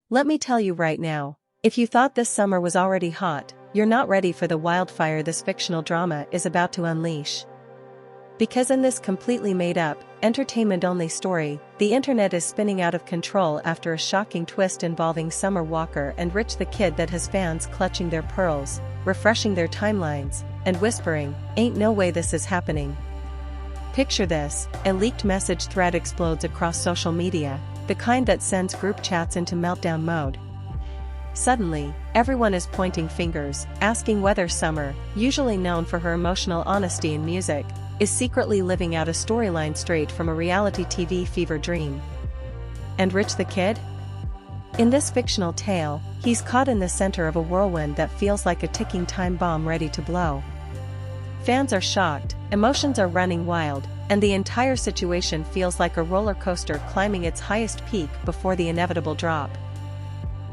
Let me tell you right now, if you thought this summer was already hot, you're not ready for the wildfire this fictional drama is about to unleash. Because in this completely made-up, entertainment-only story, the internet is spinning out of control after a shocking twist involving Summer Walker and Rich the Kid that has fans clutching their pearls, refreshing their timelines, and whispering, "Ain't no way this is happening." Picture this: a leaked message thread explodes across social media, the kind that sends group chats into meltdown mode. Suddenly, everyone is pointing fingers, asking whether Summer, usually known for her emotional honesty in music, is secretly living out a storyline straight from a reality TV fever dream. And Rich the Kid? In this fictional tale, he's caught in the center of a whirlwind that feels like a ticking time bomb ready to blow. Fans are shocked, emotions are running wild, and the entire situation feels like a roller coaster climbing its highest peak before the inevitable drop.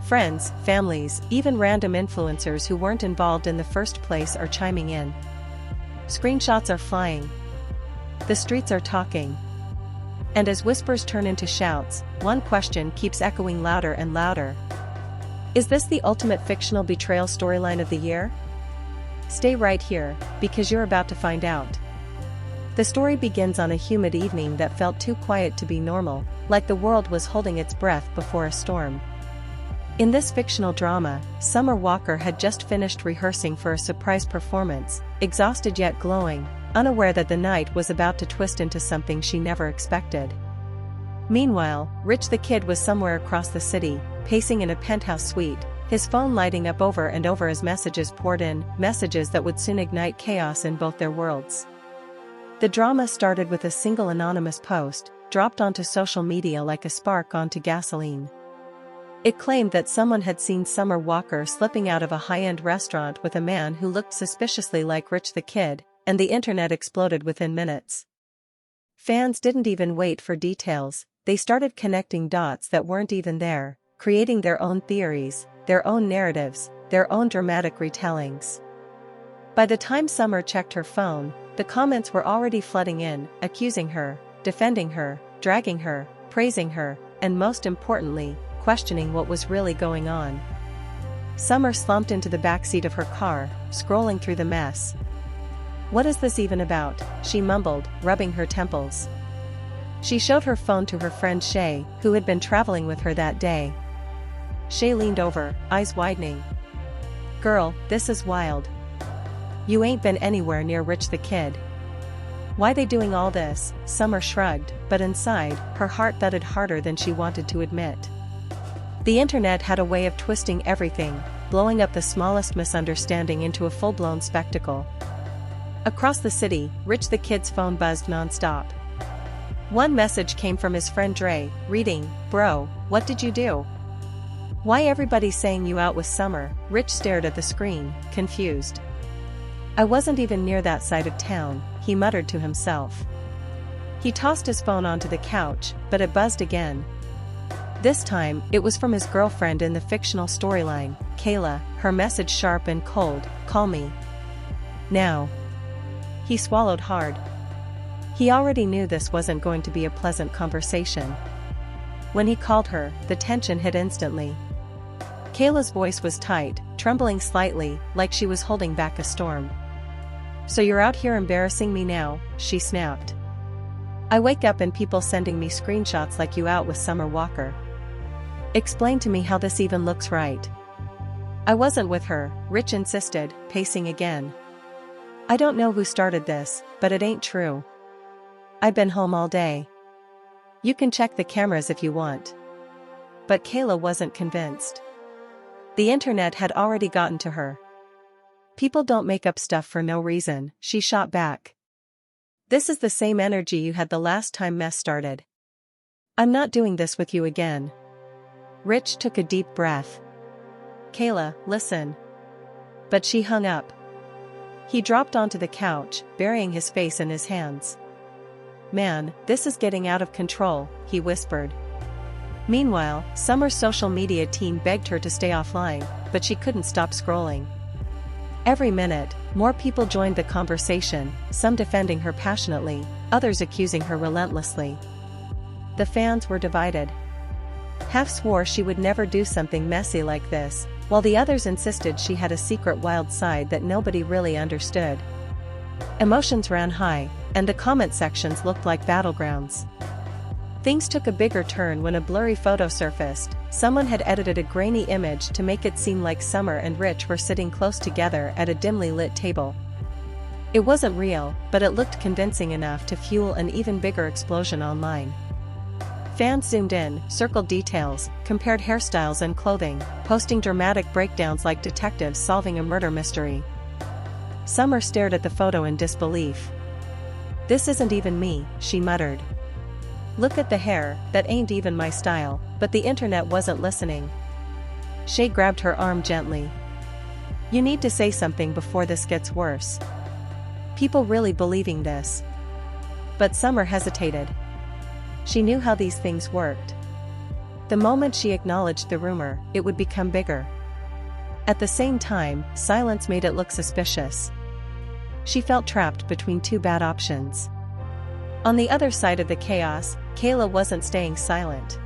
Friends, families, even random influencers who weren't involved in the first place are chiming in. Screenshots are flying. The streets are talking. And as whispers turn into shouts, one question keeps echoing louder and louder. Is this the ultimate fictional betrayal storyline of the year? Stay right here, because you're about to find out. The story begins on a humid evening that felt too quiet to be normal, like the world was holding its breath before a storm. In this fictional drama, Summer Walker had just finished rehearsing for a surprise performance, exhausted yet glowing, unaware that the night was about to twist into something she never expected. Meanwhile, Rich the Kid was somewhere across the city, pacing in a penthouse suite, his phone lighting up over and over as messages poured in, messages that would soon ignite chaos in both their worlds. The drama started with a single anonymous post, dropped onto social media like a spark onto gasoline. It claimed that someone had seen Summer Walker slipping out of a high-end restaurant with a man who looked suspiciously like Rich the Kid, and the internet exploded within minutes. Fans didn't even wait for details, they started connecting dots that weren't even there, creating their own theories, their own narratives, their own dramatic retellings. By the time Summer checked her phone, the comments were already flooding in, accusing her, defending her, dragging her, praising her, and most importantly, questioning what was really going on. Summer slumped into the backseat of her car, scrolling through the mess. "What is this even about?" she mumbled, rubbing her temples. She showed her phone to her friend Shay, who had been traveling with her that day. Shay leaned over, eyes widening. "Girl, this is wild. You ain't been anywhere near Rich the Kid." "Why they doing all this?" Summer shrugged, but inside, her heart thudded harder than she wanted to admit. The internet had a way of twisting everything, blowing up the smallest misunderstanding into a full-blown spectacle. Across the city, Rich the Kid's phone buzzed non-stop. One message came from his friend Dre, reading, "Bro, what did you do? Why everybody saying you out with Summer?" Rich stared at the screen, confused. "I wasn't even near that side of town," he muttered to himself. He tossed his phone onto the couch, but it buzzed again. This time, it was from his girlfriend in the fictional storyline, Kayla, her message sharp and cold, "Call me now." He swallowed hard. He already knew this wasn't going to be a pleasant conversation. When he called her, the tension hit instantly. Kayla's voice was tight, trembling slightly, like she was holding back a storm. "So you're out here embarrassing me now," she snapped. "I wake up and people sending me screenshots like you out with Summer Walker. Explain to me how this even looks right." "I wasn't with her," Rich insisted, pacing again. "I don't know who started this, but it ain't true. I've been home all day. You can check the cameras if you want." But Kayla wasn't convinced. The internet had already gotten to her. "People don't make up stuff for no reason," she shot back. "This is the same energy you had the last time mess started. I'm not doing this with you again." Rich took a deep breath. "Kayla, listen." But she hung up. He dropped onto the couch, burying his face in his hands. "Man, this is getting out of control," he whispered. Meanwhile, Summer's social media team begged her to stay offline, but she couldn't stop scrolling. Every minute, more people joined the conversation, some defending her passionately, others accusing her relentlessly. The fans were divided. Half swore she would never do something messy like this, while the others insisted she had a secret wild side that nobody really understood. Emotions ran high, and the comment sections looked like battlegrounds. Things took a bigger turn when a blurry photo surfaced. Someone had edited a grainy image to make it seem like Summer and Rich were sitting close together at a dimly lit table. It wasn't real, but it looked convincing enough to fuel an even bigger explosion online. Fans zoomed in, circled details, compared hairstyles and clothing, posting dramatic breakdowns like detectives solving a murder mystery. Summer stared at the photo in disbelief. "This isn't even me," she muttered. "Look at the hair, that ain't even my style," but the internet wasn't listening. Shay grabbed her arm gently. "You need to say something before this gets worse. People really believing this?" But Summer hesitated. She knew how these things worked. The moment she acknowledged the rumor, it would become bigger. At the same time, silence made it look suspicious. She felt trapped between two bad options. On the other side of the chaos, Kayla wasn't staying silent.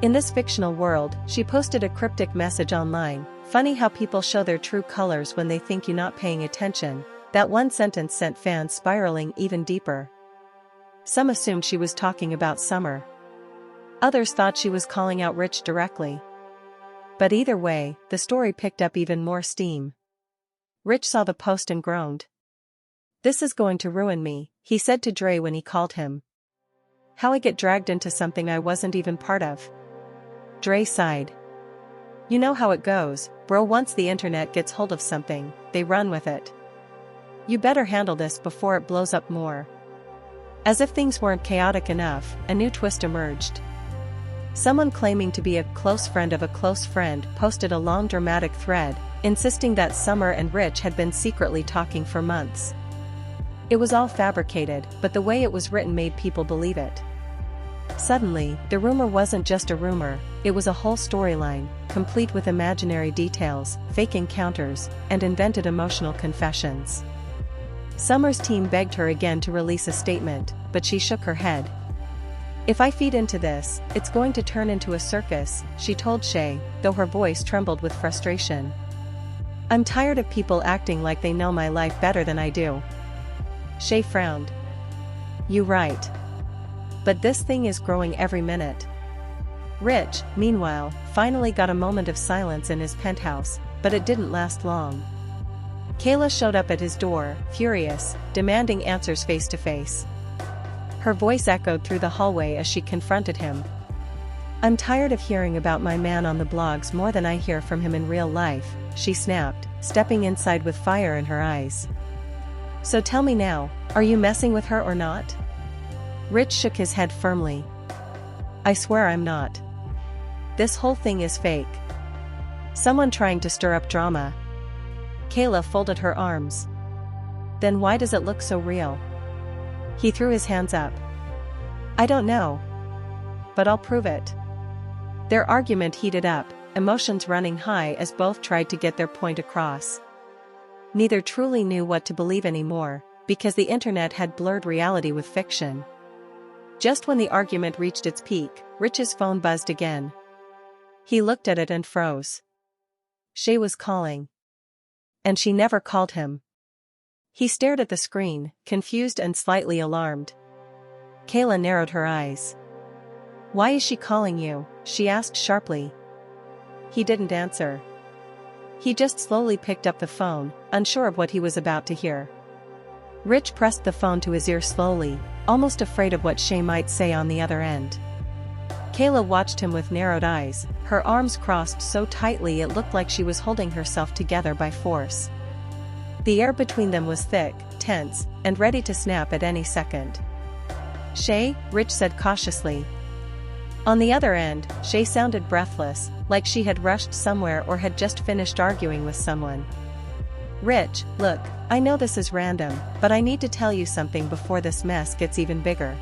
In this fictional world, she posted a cryptic message online. "Funny how people show their true colors when they think you're not paying attention." That one sentence sent fans spiraling even deeper. Some assumed she was talking about Summer. Others thought she was calling out Rich directly. But either way, the story picked up even more steam. Rich saw the post and groaned. "This is going to ruin me," he said to Dre when he called him. "How I get dragged into something I wasn't even part of?" Dre sighed. "You know how it goes, bro. Once the internet gets hold of something, they run with it. You better handle this before it blows up more." As if things weren't chaotic enough, a new twist emerged. Someone claiming to be a close friend of a close friend posted a long dramatic thread, insisting that Summer and Rich had been secretly talking for months. It was all fabricated, but the way it was written made people believe it. Suddenly, the rumor wasn't just a rumor, it was a whole storyline, complete with imaginary details, fake encounters, and invented emotional confessions. Summer's team begged her again to release a statement, but she shook her head. "If I feed into this, it's going to turn into a circus," she told Shay, though her voice trembled with frustration. "I'm tired of people acting like they know my life better than I do." Shay frowned. "You right. But this thing is growing every minute." Rich, meanwhile, finally got a moment of silence in his penthouse, but it didn't last long. Kayla showed up at his door, furious, demanding answers face to face. Her voice echoed through the hallway as she confronted him. "I'm tired of hearing about my man on the blogs more than I hear from him in real life," she snapped, stepping inside with fire in her eyes. "So tell me now, are you messing with her or not?" Rich shook his head firmly. "I swear I'm not. This whole thing is fake. Someone trying to stir up drama." Kayla folded her arms. "Then why does it look so real?" He threw his hands up. "I don't know. But I'll prove it." Their argument heated up, emotions running high as both tried to get their point across. Neither truly knew what to believe anymore, because the internet had blurred reality with fiction. Just when the argument reached its peak, Rich's phone buzzed again. He looked at it and froze. Shay was calling. And she never called him. He stared at the screen, confused and slightly alarmed. Kayla narrowed her eyes. "Why is she calling you?" she asked sharply. He didn't answer. He just slowly picked up the phone, unsure of what he was about to hear. Rich pressed the phone to his ear slowly, almost afraid of what Shay might say on the other end. Kayla watched him with narrowed eyes, her arms crossed so tightly it looked like she was holding herself together by force. The air between them was thick, tense, and ready to snap at any second. "Shay?" Rich said cautiously. On the other end, Shay sounded breathless, like she had rushed somewhere or had just finished arguing with someone. "Rich, look, I know this is random, but I need to tell you something before this mess gets even bigger.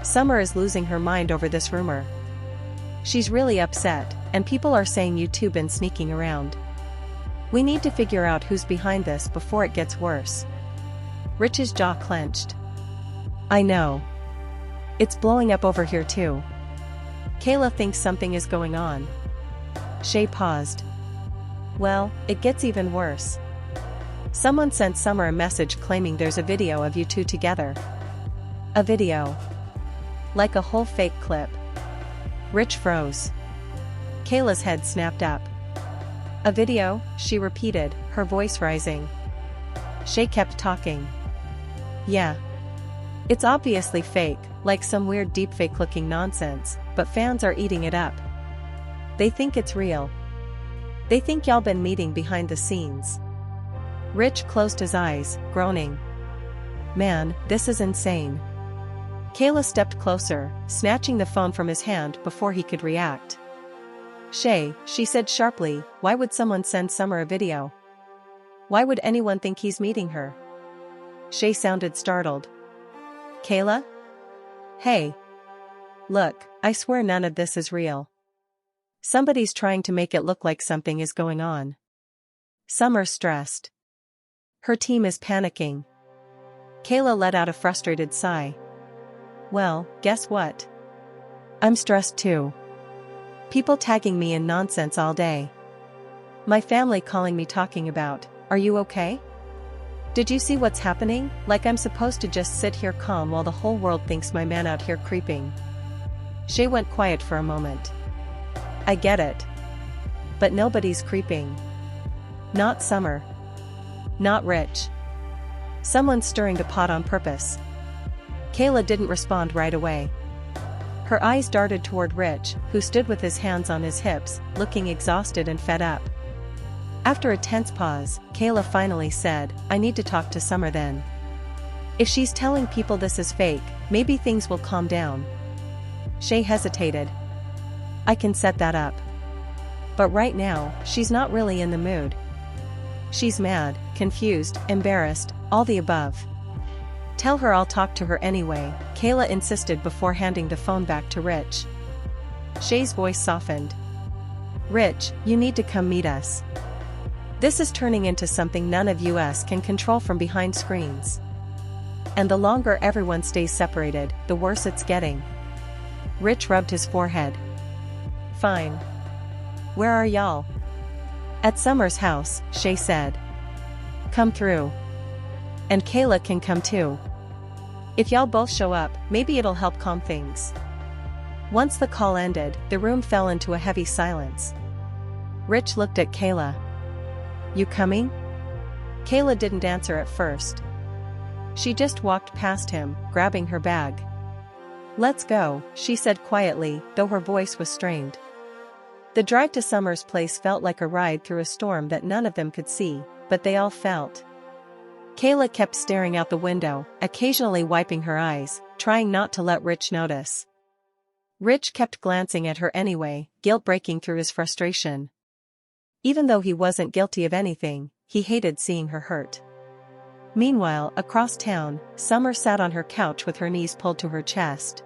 Summer is losing her mind over this rumor. She's really upset, and people are saying you two been sneaking around. We need to figure out who's behind this before it gets worse." Rich's jaw clenched. "I know. It's blowing up over here too." Kayla thinks something is going on. Shay paused. Well, it gets even worse. Someone sent Summer a message claiming there's a video of you two together. A video. Like a whole fake clip. Rich froze. Kayla's head snapped up. A video, she repeated, her voice rising. Shay kept talking. Yeah. It's obviously fake, like some weird deepfake looking nonsense, but fans are eating it up. They think it's real. They think y'all been meeting behind the scenes. Rich closed his eyes, groaning. Man, this is insane. Kayla stepped closer, snatching the phone from his hand before he could react. Shay, she said sharply, why would someone send Summer a video? Why would anyone think he's meeting her? Shay sounded startled. Kayla? Hey. Look, I swear none of this is real. Somebody's trying to make it look like something is going on. Summer's stressed. Her team is panicking. Kayla let out a frustrated sigh. Well, guess what? I'm stressed too. People tagging me in nonsense all day. My family calling me talking about, are you okay? Did you see what's happening? Like I'm supposed to just sit here calm while the whole world thinks my man out here creeping. Shay went quiet for a moment. I get it. But nobody's creeping. Not Summer. Not Rich. Someone's stirring the pot on purpose. Kayla didn't respond right away. Her eyes darted toward Rich, who stood with his hands on his hips, looking exhausted and fed up. After a tense pause, Kayla finally said, I need to talk to Summer then. If she's telling people this is fake, maybe things will calm down. Shay hesitated. I can set that up. But right now, she's not really in the mood. She's mad, confused, embarrassed, all the above. Tell her I'll talk to her anyway, Kayla insisted before handing the phone back to Rich. Shay's voice softened. Rich, you need to come meet us. This is turning into something none of us can control from behind screens. And the longer everyone stays separated, the worse it's getting. Rich rubbed his forehead. Fine. Where are y'all? At Summer's house, Shay said. Come through. And Kayla can come too. If y'all both show up, maybe it'll help calm things. Once the call ended, the room fell into a heavy silence. Rich looked at Kayla. You coming? Kayla didn't answer at first. She just walked past him, grabbing her bag. Let's go, she said quietly, though her voice was strained. The drive to Summer's place felt like a ride through a storm that none of them could see, but they all felt. Kayla kept staring out the window, occasionally wiping her eyes, trying not to let Rich notice. Rich kept glancing at her anyway, guilt breaking through his frustration. Even though he wasn't guilty of anything, he hated seeing her hurt. Meanwhile, across town, Summer sat on her couch with her knees pulled to her chest.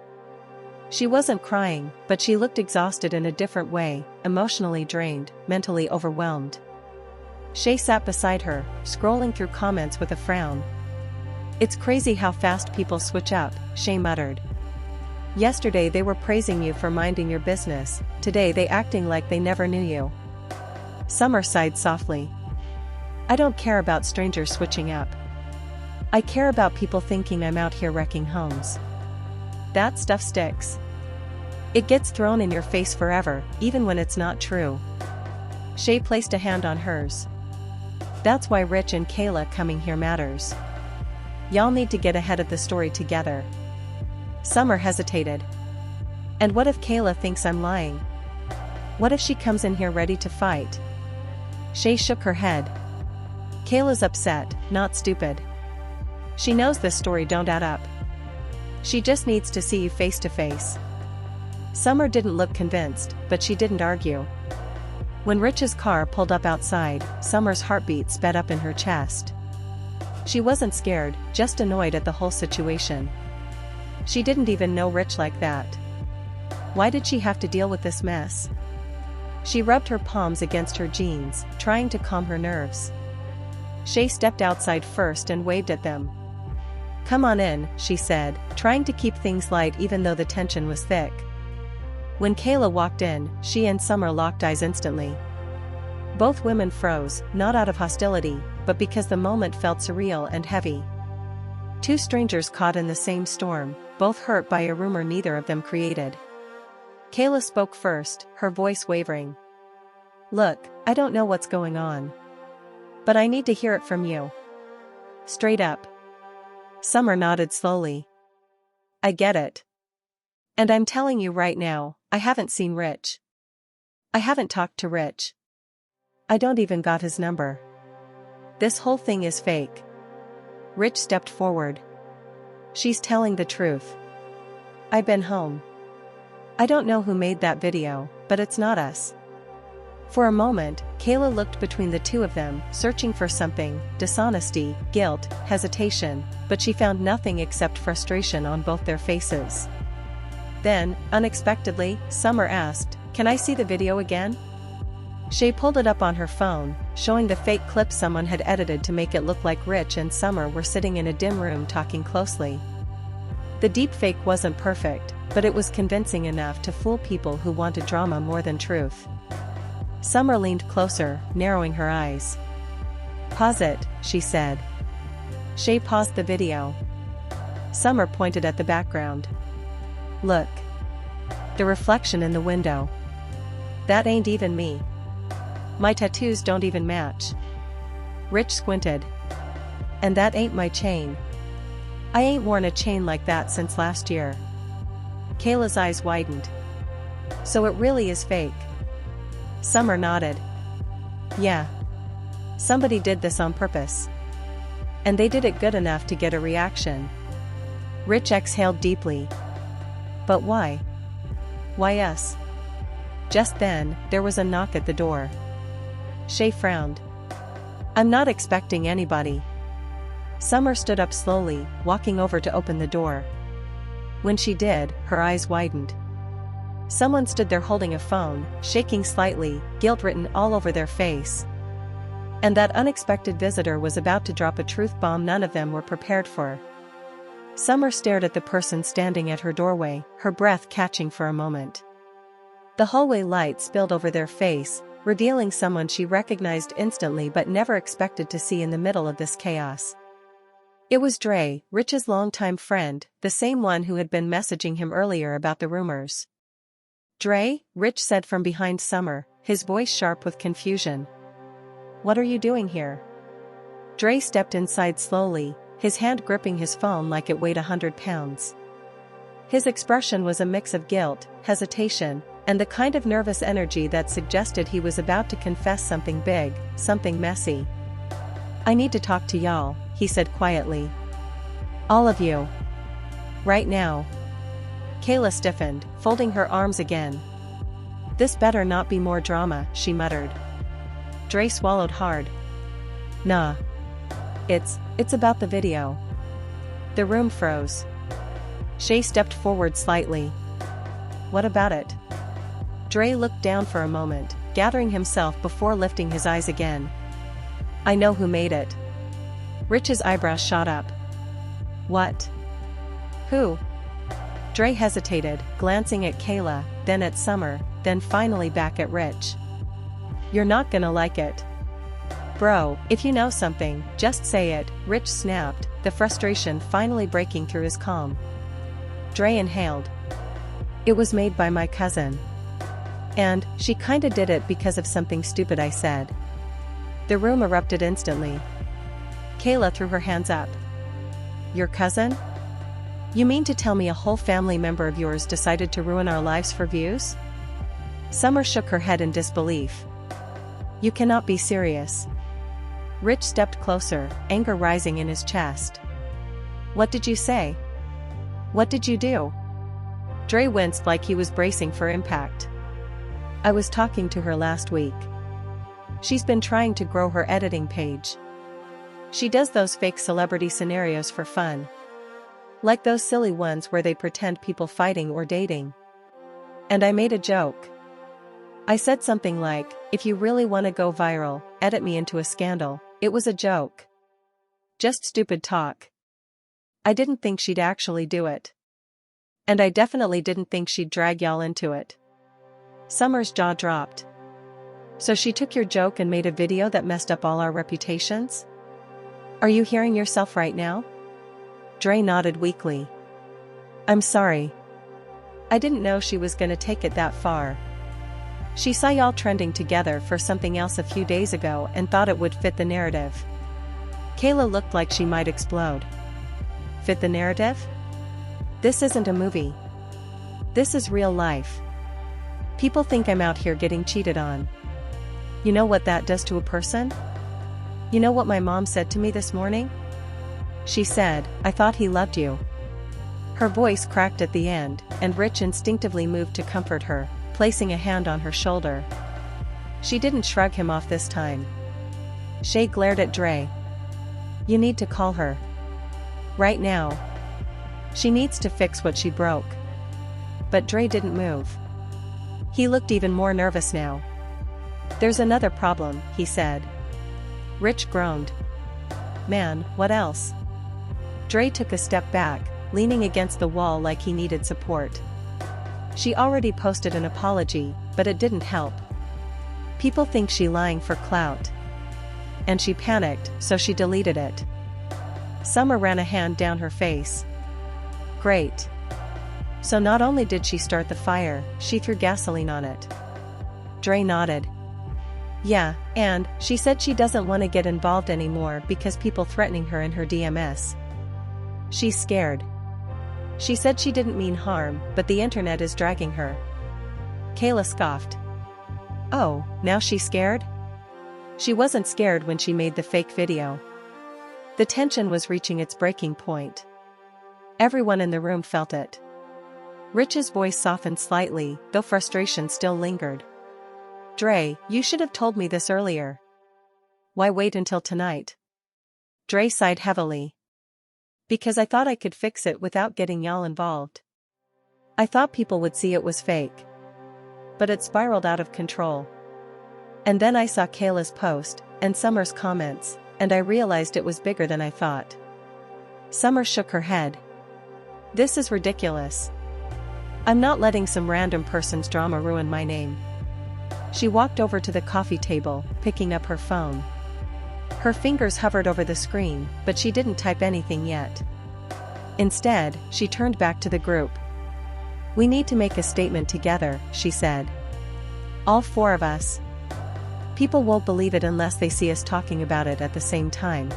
She wasn't crying, but she looked exhausted in a different way, emotionally drained, mentally overwhelmed. Shay sat beside her, scrolling through comments with a frown. It's crazy how fast people switch up, Shay muttered. Yesterday they were praising you for minding your business, today they acting like they never knew you. Summer sighed softly. I don't care about strangers switching up. I care about people thinking I'm out here wrecking homes. That stuff sticks. It gets thrown in your face forever, even when it's not true. Shay placed a hand on hers. That's why Rich and Kayla coming here matters. Y'all need to get ahead of the story together. Summer hesitated. And what if Kayla thinks I'm lying? What if she comes in here ready to fight? Shay shook her head. Kayla's upset, not stupid. She knows this story don't add up. She just needs to see you face to face. Summer didn't look convinced, but she didn't argue. When Rich's car pulled up outside, Summer's heartbeat sped up in her chest. She wasn't scared, just annoyed at the whole situation. She didn't even know Rich like that. Why did she have to deal with this mess? She rubbed her palms against her jeans, trying to calm her nerves. Shay stepped outside first and waved at them. Come on in, she said, trying to keep things light even though the tension was thick. When Kayla walked in, she and Summer locked eyes instantly. Both women froze, not out of hostility, but because the moment felt surreal and heavy. Two strangers caught in the same storm, both hurt by a rumor neither of them created. Kayla spoke first, her voice wavering. "Look, I don't know what's going on. But I need to hear it from you. Straight up." Summer nodded slowly. "I get it. And I'm telling you right now, I haven't seen Rich. I haven't talked to Rich. I don't even got his number. This whole thing is fake." Rich stepped forward. "She's telling the truth. I've been home. I don't know who made that video, but it's not us." For a moment, Kayla looked between the two of them, searching for something: dishonesty, guilt, hesitation, but she found nothing except frustration on both their faces. Then, unexpectedly, Summer asked, "Can I see the video again?" Shay pulled it up on her phone, showing the fake clip someone had edited to make it look like Rich and Summer were sitting in a dim room talking closely. The deepfake wasn't perfect, but it was convincing enough to fool people who wanted drama more than truth. Summer leaned closer, narrowing her eyes. "Pause it," she said. Shay paused the video. Summer pointed at the background. "Look. The reflection in the window. That ain't even me. My tattoos don't even match." Rich squinted. "And that ain't my chain. I ain't worn a chain like that since last year." Kayla's eyes widened. "So it really is fake?" Summer nodded. "Yeah. Somebody did this on purpose. And they did it good enough to get a reaction." Rich exhaled deeply. "But why? Why us?" Just then, there was a knock at the door. Shay frowned. "I'm not expecting anybody." Summer stood up slowly, walking over to open the door. When she did, her eyes widened. Someone stood there holding a phone, shaking slightly, guilt written all over their face. And that unexpected visitor was about to drop a truth bomb none of them were prepared for. Summer stared at the person standing at her doorway, her breath catching for a moment. The hallway light spilled over their face, revealing someone she recognized instantly but never expected to see in the middle of this chaos. It was Dre, Rich's longtime friend, the same one who had been messaging him earlier about the rumors. "Dre," Rich said from behind Summer, his voice sharp with confusion. "What are you doing here?" Dre stepped inside slowly, his hand gripping his phone like it weighed 100 pounds. His expression was a mix of guilt, hesitation, and the kind of nervous energy that suggested he was about to confess something big, something messy. "I need to talk to y'all," he said quietly. "All of you. Right now." Kayla stiffened, folding her arms again. "This better not be more drama," she muttered. Dre swallowed hard. "Nah. It's about the video." The room froze. Shay stepped forward slightly. "What about it?" Dre looked down for a moment, gathering himself before lifting his eyes again. "I know who made it." Rich's eyebrows shot up. "What? Who?" Dre hesitated, glancing at Kayla, then at Summer, then finally back at Rich. "You're not gonna like it. Bro, if you know something, just say it," Rich snapped, the frustration finally breaking through his calm. Dre inhaled. "It was made by my cousin. And she kinda did it because of something stupid I said." The room erupted instantly. Kayla threw her hands up. "Your cousin? You mean to tell me a whole family member of yours decided to ruin our lives for views?" Summer shook her head in disbelief. "You cannot be serious." Rich stepped closer, anger rising in his chest. "What did you say? What did you do?" Dre winced like he was bracing for impact. "I was talking to her last week. She's been trying to grow her editing page. She does those fake celebrity scenarios for fun. Like those silly ones where they pretend people fighting or dating. And I made a joke. I said something like, if you really want to go viral, edit me into a scandal. It was a joke. Just stupid talk. I didn't think she'd actually do it. And I definitely didn't think she'd drag y'all into it. Summer's jaw dropped. So she took your joke and made a video that messed up all our reputations? Are you hearing yourself right now? Dre nodded weakly. I'm sorry. I didn't know she was gonna take it that far. She saw y'all trending together for something else a few days ago and thought it would fit the narrative. Kayla looked like she might explode. Fit the narrative? This isn't a movie. This is real life. People think I'm out here getting cheated on. You know what that does to a person? You know what my mom said to me this morning? She said, I thought he loved you. Her voice cracked at the end, and Rich instinctively moved to comfort her, placing a hand on her shoulder. She didn't shrug him off this time. Shay glared at Dre. You need to call her. Right now. She needs to fix what she broke. But Dre didn't move. He looked even more nervous now. There's another problem, he said. Rich groaned. Man, what else? Dre took a step back, leaning against the wall like he needed support. She already posted an apology, but it didn't help. People think she lying for clout. And she panicked, so she deleted it. Summer ran a hand down her face. Great. So not only did she start the fire, she threw gasoline on it. Dre nodded. Yeah, and she said she doesn't want to get involved anymore because people threatening her in her DMs. She's scared. She said she didn't mean harm, but the internet is dragging her. Kayla scoffed. Oh, now she's scared? She wasn't scared when she made the fake video. The tension was reaching its breaking point. Everyone in the room felt it. Rich's voice softened slightly, though frustration still lingered. Dre, you should have told me this earlier. Why wait until tonight? Dre sighed heavily. Because I thought I could fix it without getting y'all involved. I thought people would see it was fake. But it spiraled out of control. And then I saw Kayla's post, and Summer's comments, and I realized it was bigger than I thought. Summer shook her head. This is ridiculous. I'm not letting some random person's drama ruin my name. She walked over to the coffee table, picking up her phone. Her fingers hovered over the screen, but she didn't type anything yet. Instead, she turned back to the group. We need to make a statement together, she said. All four of us. People won't believe it unless they see us talking about it at the same time.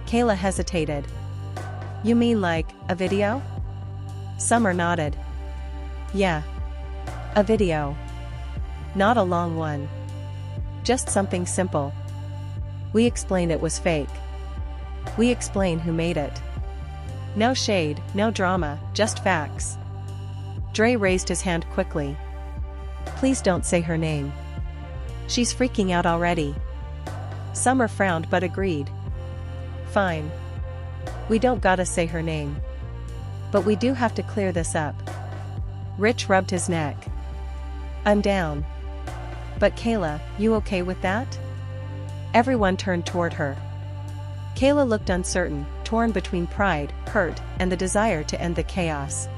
Kayla hesitated. You mean like, a video? Summer nodded. Yeah. A video. Not a long one. Just something simple. We explain it was fake. We explain who made it. No shade, no drama, just facts. Dre raised his hand quickly. Please don't say her name. She's freaking out already. Summer frowned but agreed. Fine. We don't gotta say her name. But we do have to clear this up. Rich rubbed his neck. I'm down. But Kayla, you okay with that? Everyone turned toward her. Kayla looked uncertain, torn between pride, hurt, and the desire to end the chaos.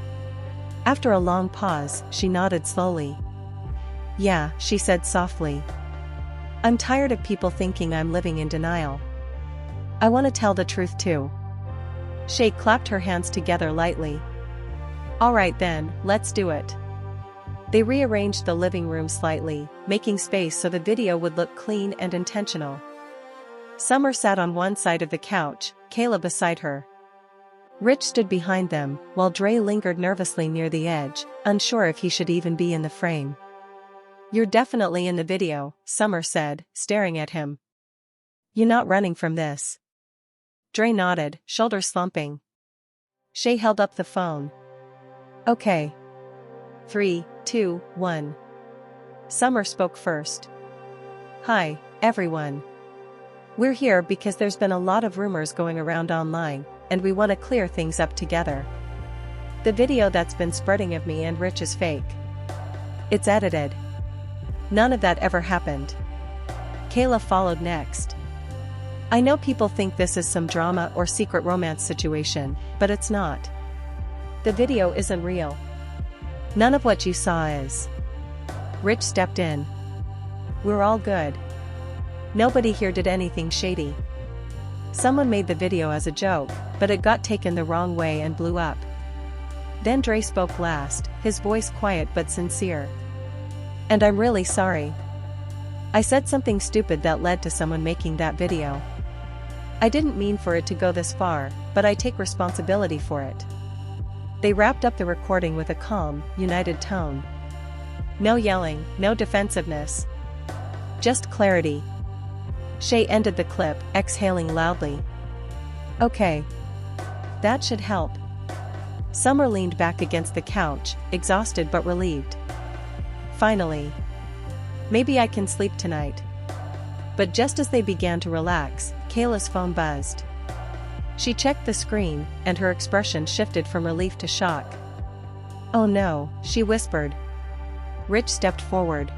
After a long pause, she nodded slowly. Yeah, she said softly. I'm tired of people thinking I'm living in denial. I want to tell the truth too. Shay clapped her hands together lightly. All right then, let's do it. They rearranged the living room slightly, making space so the video would look clean and intentional. Summer sat on one side of the couch, Kayla beside her. Rich stood behind them, while Dre lingered nervously near the edge, unsure if he should even be in the frame. You're definitely in the video, Summer said, staring at him. You're not running from this. Dre nodded, shoulders slumping. Shay held up the phone. Okay. 3, 2, 1. Summer spoke first. Hi, everyone. We're here because there's been a lot of rumors going around online, and we want to clear things up together. The video that's been spreading of me and Rich is fake. It's edited. None of that ever happened. Kayla followed next. I know people think this is some drama or secret romance situation, but it's not. The video isn't real. None of what you saw is. Rich stepped in. We're all good. Nobody here did anything shady. Someone made the video as a joke, but it got taken the wrong way and blew up. Then Dre spoke last, his voice quiet but sincere. And I'm really sorry. I said something stupid that led to someone making that video. I didn't mean for it to go this far, but I take responsibility for it. They wrapped up the recording with a calm, united tone. No yelling, no defensiveness. Just clarity. Shay ended the clip, exhaling loudly. Okay. That should help. Summer leaned back against the couch, exhausted but relieved. Finally. Maybe I can sleep tonight. But just as they began to relax, Kayla's phone buzzed. She checked the screen, and her expression shifted from relief to shock. Oh no, she whispered. Rich stepped forward.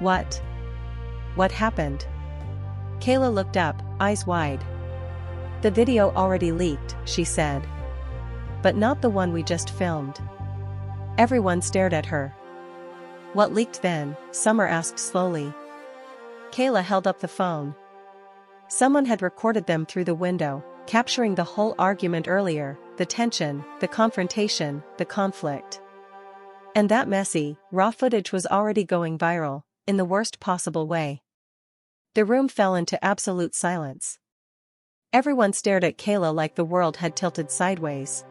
What? What happened? Kayla looked up, eyes wide. The video already leaked, she said. But not the one we just filmed. Everyone stared at her. What leaked then? Summer asked slowly. Kayla held up the phone. Someone had recorded them through the window, capturing the whole argument earlier, the tension, the confrontation, the conflict. And that messy, raw footage was already going viral, in the worst possible way. The room fell into absolute silence. Everyone stared at Kayla like the world had tilted sideways.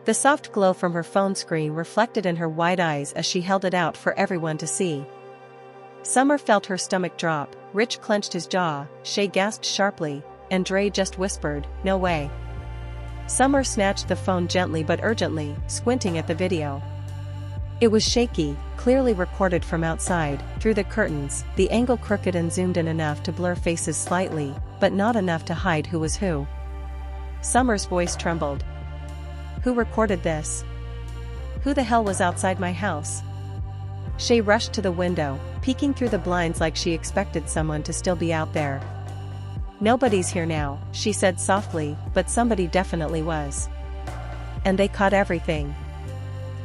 The soft glow from her phone screen reflected in her wide eyes as she held it out for everyone to see. Summer felt her stomach drop, Rich clenched his jaw, Shay gasped sharply, and Dre just whispered, "No way." Summer snatched the phone gently but urgently, squinting at the video. It was shaky, clearly recorded from outside, through the curtains, the angle crooked and zoomed in enough to blur faces slightly, but not enough to hide who was who. Summer's voice trembled. Who recorded this? Who the hell was outside my house? Shay rushed to the window, peeking through the blinds like she expected someone to still be out there. Nobody's here now, she said softly, but somebody definitely was. And they caught everything.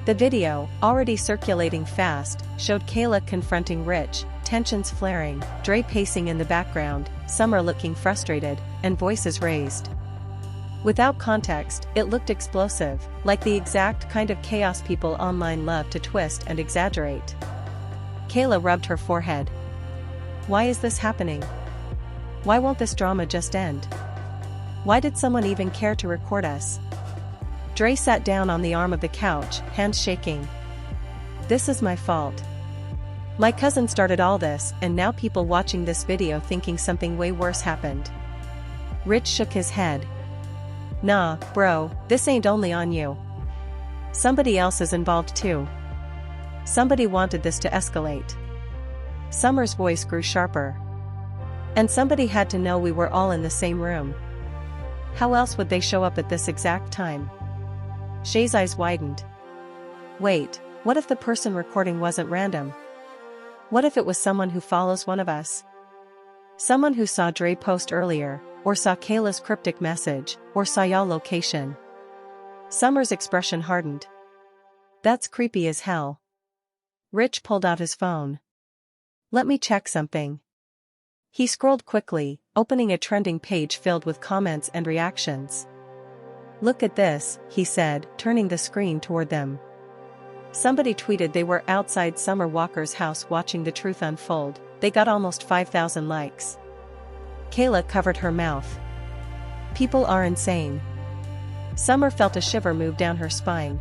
The video, already circulating fast, showed Kayla confronting Rich, tensions flaring, Dre pacing in the background, Summer looking frustrated, and voices raised. Without context, it looked explosive, like the exact kind of chaos people online love to twist and exaggerate. Kayla rubbed her forehead. Why is this happening? Why won't this drama just end? Why did someone even care to record us? Dre sat down on the arm of the couch, hands shaking. This is my fault. My cousin started all this, and now people watching this video thinking something way worse happened. Rich shook his head. Nah, bro, this ain't only on you. Somebody else is involved too. Somebody wanted this to escalate. Summer's voice grew sharper. And somebody had to know we were all in the same room. How else would they show up at this exact time? Shay's eyes widened. Wait, what if the person recording wasn't random? What if it was someone who follows one of us? Someone who saw Dre post earlier, or saw Kayla's cryptic message, or saw y'all location. Summer's expression hardened. That's creepy as hell. Rich pulled out his phone. Let me check something. He scrolled quickly, opening a trending page filled with comments and reactions. Look at this, he said, turning the screen toward them. Somebody tweeted they were outside Summer Walker's house watching the truth unfold. They got almost 5,000 likes. Kayla covered her mouth. People are insane. Summer felt a shiver move down her spine.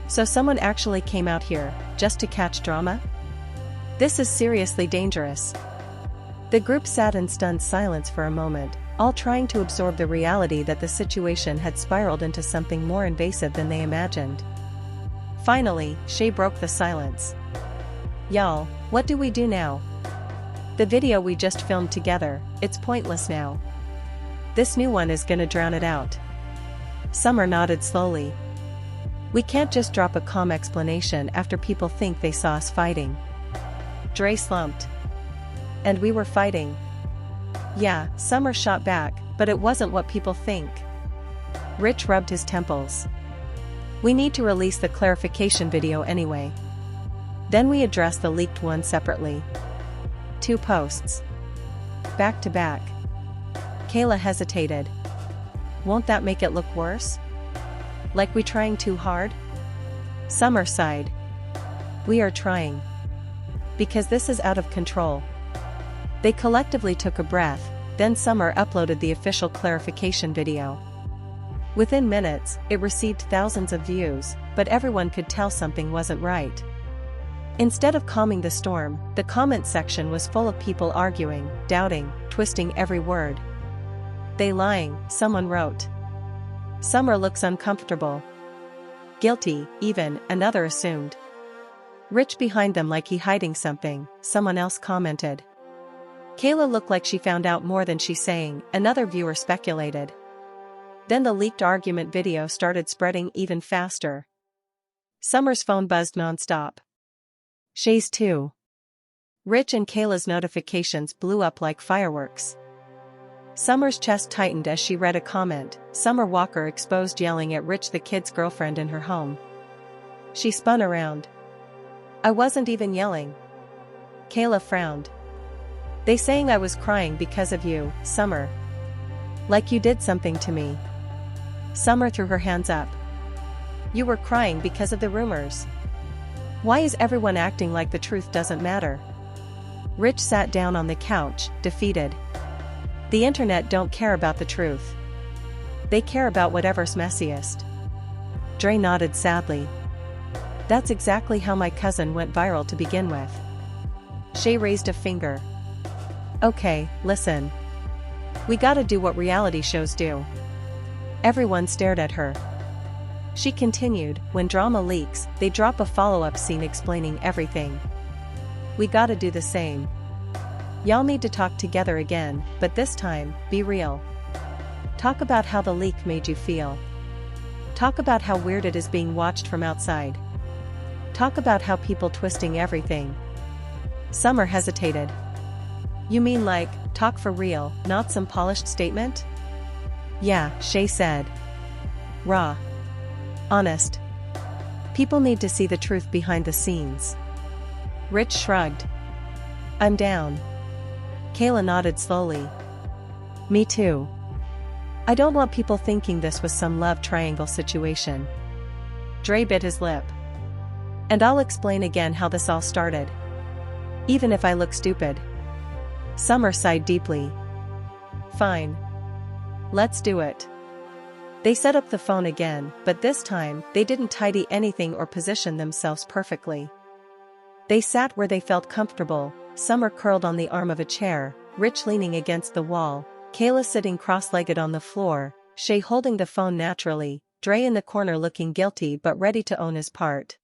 So someone actually came out here, just to catch drama? This is seriously dangerous. The group sat in stunned silence for a moment, all trying to absorb the reality that the situation had spiraled into something more invasive than they imagined. Finally, Shay broke the silence. Y'all, what do we do now? The video we just filmed together, it's pointless now. This new one is gonna drown it out. Summer nodded slowly. We can't just drop a calm explanation after people think they saw us fighting. Dre slumped. And we were fighting. Yeah, Summer shot back, but it wasn't what people think. Rich rubbed his temples. We need to release the clarification video anyway. Then we address the leaked one separately. 2 posts. Back to back. Kayla hesitated. Won't that make it look worse? Like we trying too hard? Summer sighed. We are trying. Because this is out of control. They collectively took a breath, then Summer uploaded the official clarification video. Within minutes, it received thousands of views, but everyone could tell something wasn't right. Instead of calming the storm, the comment section was full of people arguing, doubting, twisting every word. They lying, someone wrote. Summer looks uncomfortable. Guilty, even, another assumed. Rich behind them like he hiding something, someone else commented. Kayla looked like she found out more than she's saying, another viewer speculated. Then the leaked argument video started spreading even faster. Summer's phone buzzed nonstop. Shay's too. Rich and Kayla's notifications blew up like fireworks. Summer's chest tightened as she read a comment, Summer Walker exposed yelling at Rich the kid's girlfriend in her home. She spun around. I wasn't even yelling. Kayla frowned. They saying I was crying because of you, Summer. Like you did something to me. Summer threw her hands up. You were crying because of the rumors. Why is everyone acting like the truth doesn't matter? Rich sat down on the couch, defeated. The internet don't care about the truth. They care about whatever's messiest. Dre nodded sadly. That's exactly how my cousin went viral to begin with. Shay raised a finger. Okay, listen. We gotta do what reality shows do. Everyone stared at her. She continued, when drama leaks, they drop a follow-up scene explaining everything. We gotta do the same. Y'all need to talk together again, but this time, be real. Talk about how the leak made you feel. Talk about how weird it is being watched from outside. Talk about how people twisting everything. Summer hesitated. You mean like, talk for real, not some polished statement? Yeah, Shay said. Raw. Honest. People need to see the truth behind the scenes. Rich shrugged. I'm down. Kayla nodded slowly. Me too. I don't want people thinking this was some love triangle situation. Dre bit his lip. And I'll explain again how this all started. Even if I look stupid. Summer sighed deeply. Fine. Let's do it. They set up the phone again, but this time, they didn't tidy anything or position themselves perfectly. They sat where they felt comfortable, Summer curled on the arm of a chair, Rich leaning against the wall, Kayla sitting cross-legged on the floor, Shay holding the phone naturally, Dre in the corner looking guilty but ready to own his part.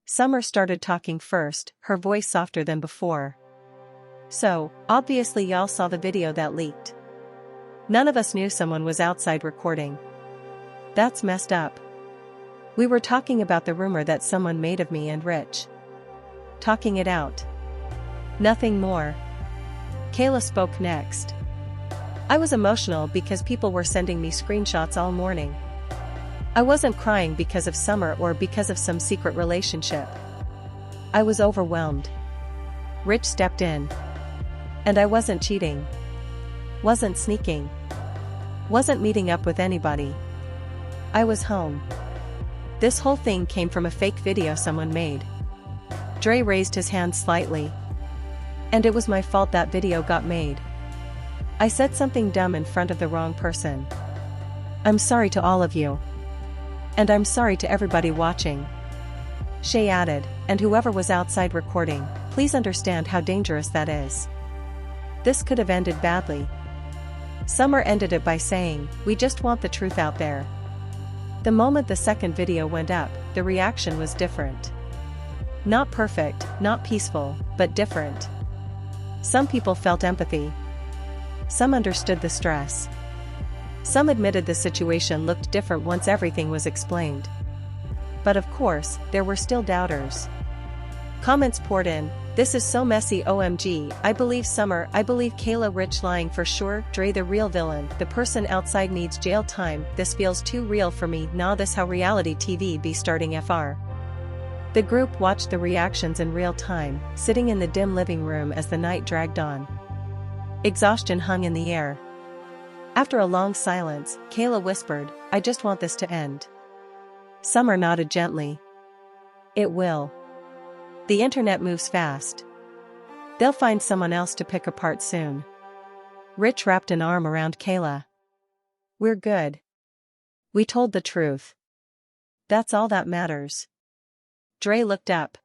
Summer started talking first, her voice softer than before. So, obviously y'all saw the video that leaked. None of us knew someone was outside recording. That's messed up. We were talking about the rumor that someone made of me and Rich. Talking it out. Nothing more. Kayla spoke next. I was emotional because people were sending me screenshots all morning. I wasn't crying because of Summer or because of some secret relationship. I was overwhelmed. Rich stepped in. And I wasn't cheating. Wasn't sneaking. Wasn't meeting up with anybody. I was home. This whole thing came from a fake video someone made. Dre raised his hand slightly. And it was my fault that video got made. I said something dumb in front of the wrong person. I'm sorry to all of you. And I'm sorry to everybody watching. Shay added, and whoever was outside recording, please understand how dangerous that is. This could have ended badly. Summer ended it by saying, we just want the truth out there. The moment the second video went up, the reaction was different. Not perfect, not peaceful, but different. Some people felt empathy. Some understood the stress. Some admitted the situation looked different once everything was explained. But of course, there were still doubters. Comments poured in, this is so messy OMG, I believe Summer, I believe Kayla Rich lying for sure, Dre the real villain, the person outside needs jail time, this feels too real for me, nah this how reality TV be starting FR. The group watched the reactions in real time, sitting in the dim living room as the night dragged on. Exhaustion hung in the air. After a long silence, Kayla whispered, "I just want this to end." Summer nodded gently. "It will. The internet moves fast. They'll find someone else to pick apart soon." Rich wrapped an arm around Kayla. "We're good. We told the truth. That's all that matters." Dre looked up.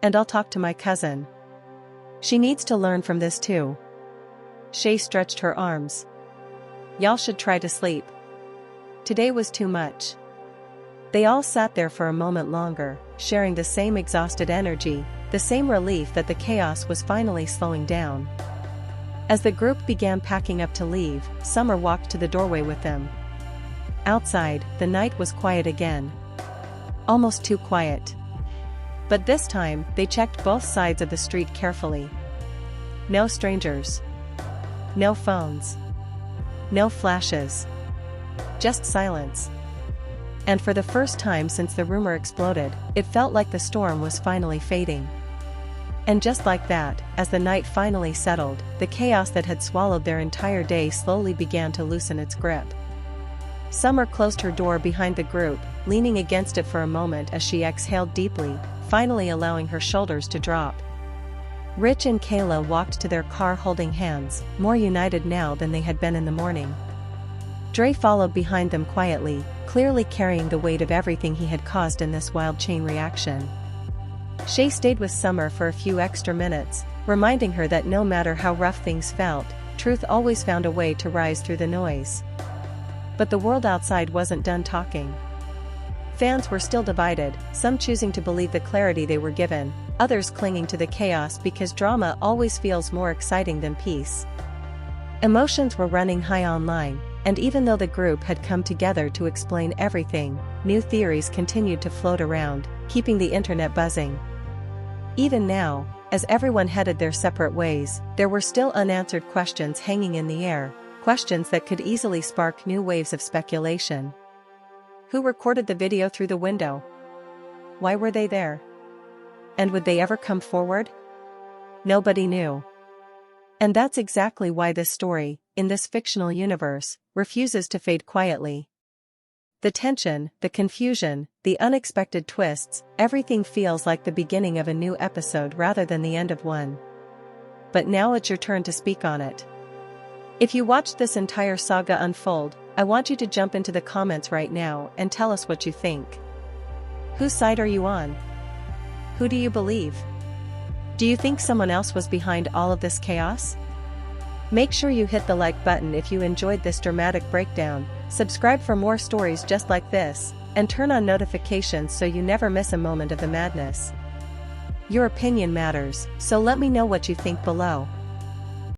"And I'll talk to my cousin. She needs to learn from this too." Shay stretched her arms. "Y'all should try to sleep. Today was too much." They all sat there for a moment longer, sharing the same exhausted energy, the same relief that the chaos was finally slowing down. As the group began packing up to leave, Summer walked to the doorway with them. Outside, the night was quiet again. Almost too quiet. But this time, they checked both sides of the street carefully. No strangers. No phones. No flashes. Just silence. And for the first time since the rumor exploded, it felt like the storm was finally fading. And just like that, as the night finally settled, the chaos that had swallowed their entire day slowly began to loosen its grip. Summer closed her door behind the group, leaning against it for a moment as she exhaled deeply, finally allowing her shoulders to drop. Rich and Kayla walked to their car holding hands, more united now than they had been in the morning. Dre followed behind them quietly, clearly carrying the weight of everything he had caused in this wild chain reaction. Shay stayed with Summer for a few extra minutes, reminding her that no matter how rough things felt, truth always found a way to rise through the noise. But the world outside wasn't done talking. Fans were still divided, some choosing to believe the clarity they were given, others clinging to the chaos because drama always feels more exciting than peace. Emotions were running high online, and even though the group had come together to explain everything, new theories continued to float around, keeping the internet buzzing. Even now, as everyone headed their separate ways, there were still unanswered questions hanging in the air, questions that could easily spark new waves of speculation. Who recorded the video through the window? Why were they there? And would they ever come forward? Nobody knew. And that's exactly why this story, in this fictional universe, refuses to fade quietly. The tension, the confusion, the unexpected twists, everything feels like the beginning of a new episode rather than the end of one. But now it's your turn to speak on it. If you watched this entire saga unfold, I want you to jump into the comments right now and tell us what you think. Whose side are you on? Who do you believe? Do you think someone else was behind all of this chaos? Make sure you hit the like button if you enjoyed this dramatic breakdown, subscribe for more stories just like this, and turn on notifications so you never miss a moment of the madness. Your opinion matters, so let me know what you think below.